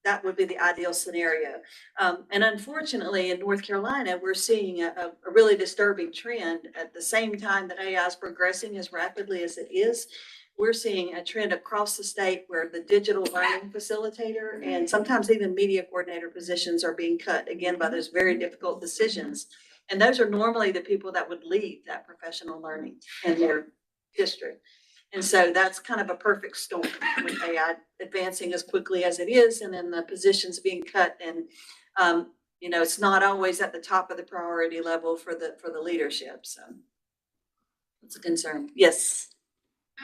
that would be the ideal scenario. And unfortunately, in North Carolina, we're seeing a really disturbing trend. At the same time that AI is progressing as rapidly as it is, we're seeing a trend across the state where the digital learning facilitator and sometimes even media coordinator positions are being cut, again, by those very difficult decisions. And those are normally the people that would lead that professional learning in their district. And so that's kind of a perfect storm with AI advancing as quickly as it is, and then the positions being cut. And it's not always at the top of the priority level for the leadership. So it's a concern. Yes.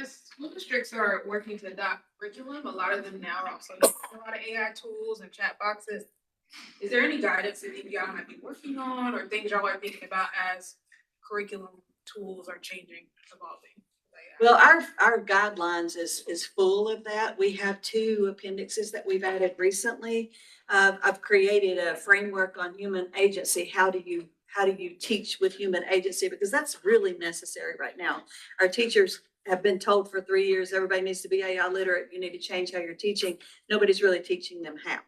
As school districts are working to adopt curriculum, a lot of them now are also using a lot of AI tools and chat boxes. Is there any guidance that y'all might be working on, or things y'all are thinking about as curriculum tools are changing, evolving? Well, our guidelines is full of that. We have 2 appendixes that we've added recently. I've created a framework on human agency. How do you teach with human agency? Because that's really necessary right now. Our teachers have been told for 3 years, everybody needs to be AI literate. You need to change how you're teaching. Nobody's really teaching them how.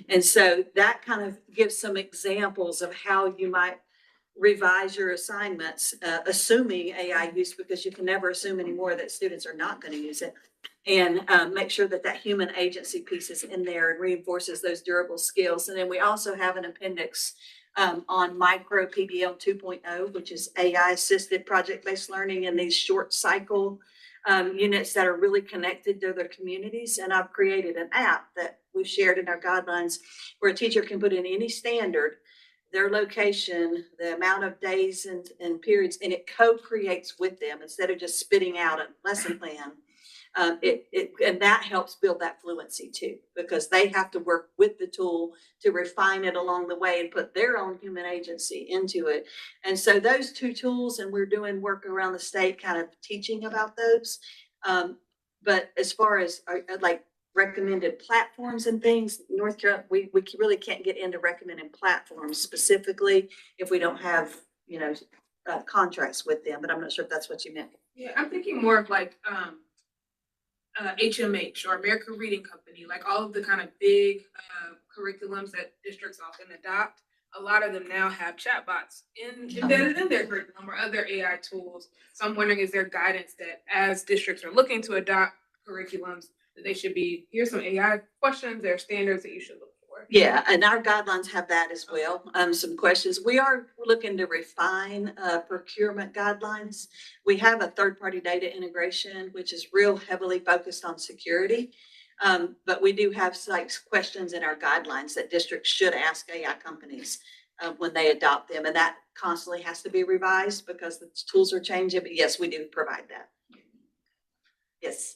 And so that kind of gives some examples of how you might revise your assignments, assuming AI use, because you can never assume anymore that students are not going to use it, and make sure that human agency piece is in there and reinforces those durable skills. And then we also have an appendix on micro PBL 2.0, which is AI assisted project-based learning in these short cycle units that are really connected to their communities. And I've created an app that we've shared in our guidelines where a teacher can put in any standard, their location, the amount of days and periods, and it co-creates with them instead of just spitting out a lesson plan. And that helps build that fluency too, because they have to work with the tool to refine it along the way and put their own human agency into it. And so those 2 tools, and we're doing work around the state kind of teaching about those. But as far as like recommended platforms and things, North Carolina, we really can't get into recommending platforms specifically if we don't have, contracts with them, but I'm not sure if that's what you meant. Yeah, I'm thinking more of like HMH or American Reading Company, like all of the kind of big curriculums that districts often adopt. A lot of them now have chatbots embedded in their curriculum or other AI tools. So I'm wondering, is there guidance that as districts are looking to adopt curriculums, that they should be, here's some AI questions, there are standards that you should look for? Yeah, and our guidelines have that as well. Some questions. We are looking to refine procurement guidelines. We have a third-party data integration, which is real heavily focused on security. But we do have like questions in our guidelines that districts should ask AI companies when they adopt them. And that constantly has to be revised because the tools are changing. But yes, we do provide that. Yes.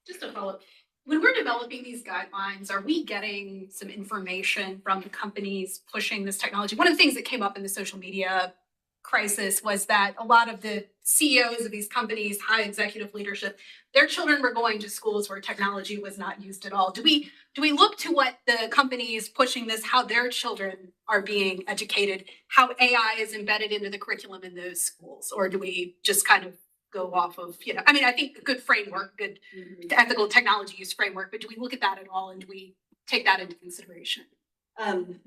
Just a follow-up. When we're developing these guidelines, are we getting some information from the companies pushing this technology? One of the things that came up in the social media crisis was that a lot of the CEOs of these companies, high executive leadership, their children were going to schools where technology was not used at all. Do we look to what the companies pushing this, how their children are being educated, how AI is embedded into the curriculum in those schools? Or do we just kind of go off of, I think a good framework, good ethical technology use framework, but do we look at that at all and do we take that into consideration? I'm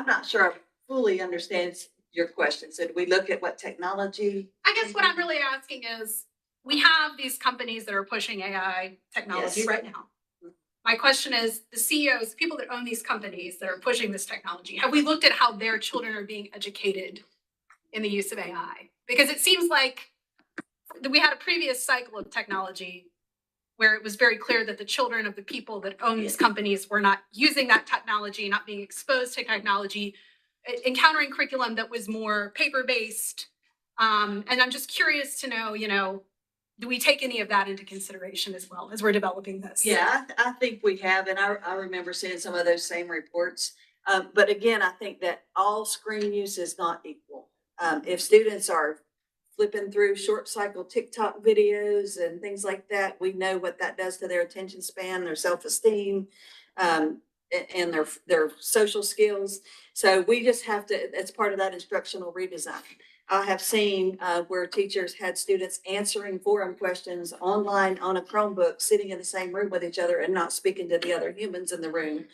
not sure I fully understand your question. So do we look at what technology? I guess what I'm really asking is, we have these companies that are pushing AI technology right now. My question is, the CEOs, people that own these companies that are pushing this technology, have we looked at how their children are being educated in the use of AI? Because it seems like we had a previous cycle of technology where it was very clear that the children of the people that own these companies were not using that technology, not being exposed to technology, encountering curriculum that was more paper-based. And I'm just curious to know, do we take any of that into consideration as well as we're developing this? Yeah, I think we have. And I remember seeing some of those same reports. But again, I think that all screen use is not equal. If students are flipping through short cycle TikTok videos and things like that, we know what that does to their attention span, their self-esteem, and their social skills. So we just have to, it's part of that instructional redesign. I have seen where teachers had students answering forum questions online on a Chromebook, sitting in the same room with each other and not speaking to the other humans in the room.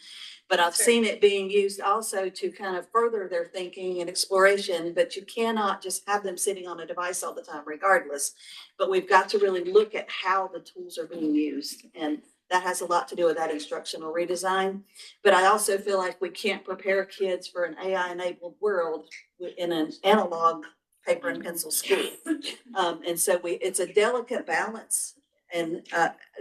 But I've seen it being used also to kind of further their thinking and exploration, but you cannot just have them sitting on a device all the time regardless. But we've got to really look at how the tools are being used, and that has a lot to do with that instructional redesign. But I also feel like we can't prepare kids for an AI-enabled world in an analog paper and pencil school. And so it's a delicate balance. And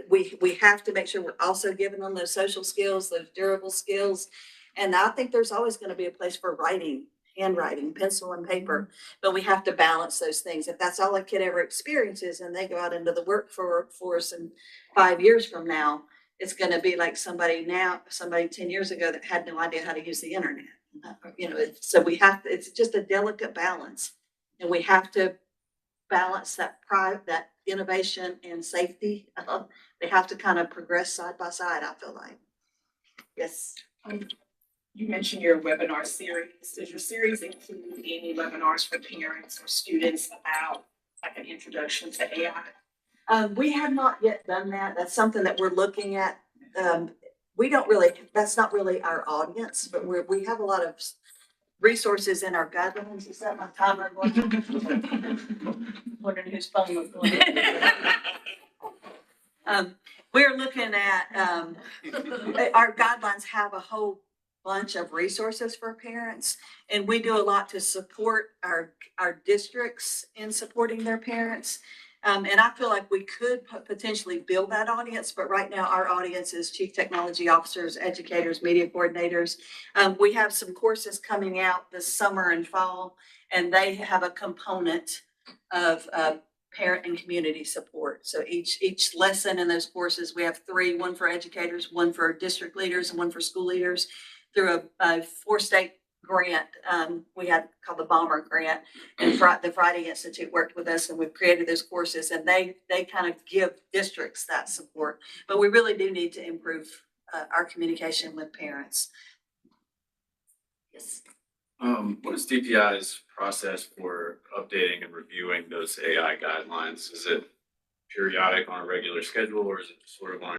we have to make sure we're also giving them those social skills, those durable skills. And I think there's always going to be a place for writing, handwriting, pencil and paper, but we have to balance those things. If that's all a kid ever experiences and they go out into the workforce and 5 years from now, it's going to be like somebody 10 years ago that had no idea how to use the internet. So it's just a delicate balance, and we have to balance that that innovation and safety. They have to kind of progress side by side, I feel like. Yes. You mentioned your webinar series. Does your series include any webinars for parents or students about like an introduction to AI? We have not yet done that. That's something that we're looking at. That's not really our audience, but we have a lot of resources in our guidelines. Is that my timer going? Wondering whose phone was going. We're looking at, our guidelines have a whole bunch of resources for parents, and we do a lot to support our districts in supporting their parents. And I feel like we could potentially build that audience, but right now our audience is chief technology officers, educators, media coordinators. We have some courses coming out this summer and fall, and they have a component of parent and community support. So each lesson in those courses, we have 3, one for educators, one for district leaders, and one for school leaders, through a 4-state grant we had called the Bomber Grant, and the Friday Institute worked with us, and we've created those courses, and they kind of give districts that support. But we really do need to improve our communication with parents. Yes. What is DPI's process for updating and reviewing those AI guidelines? Is it periodic on a regular schedule, or is it sort of on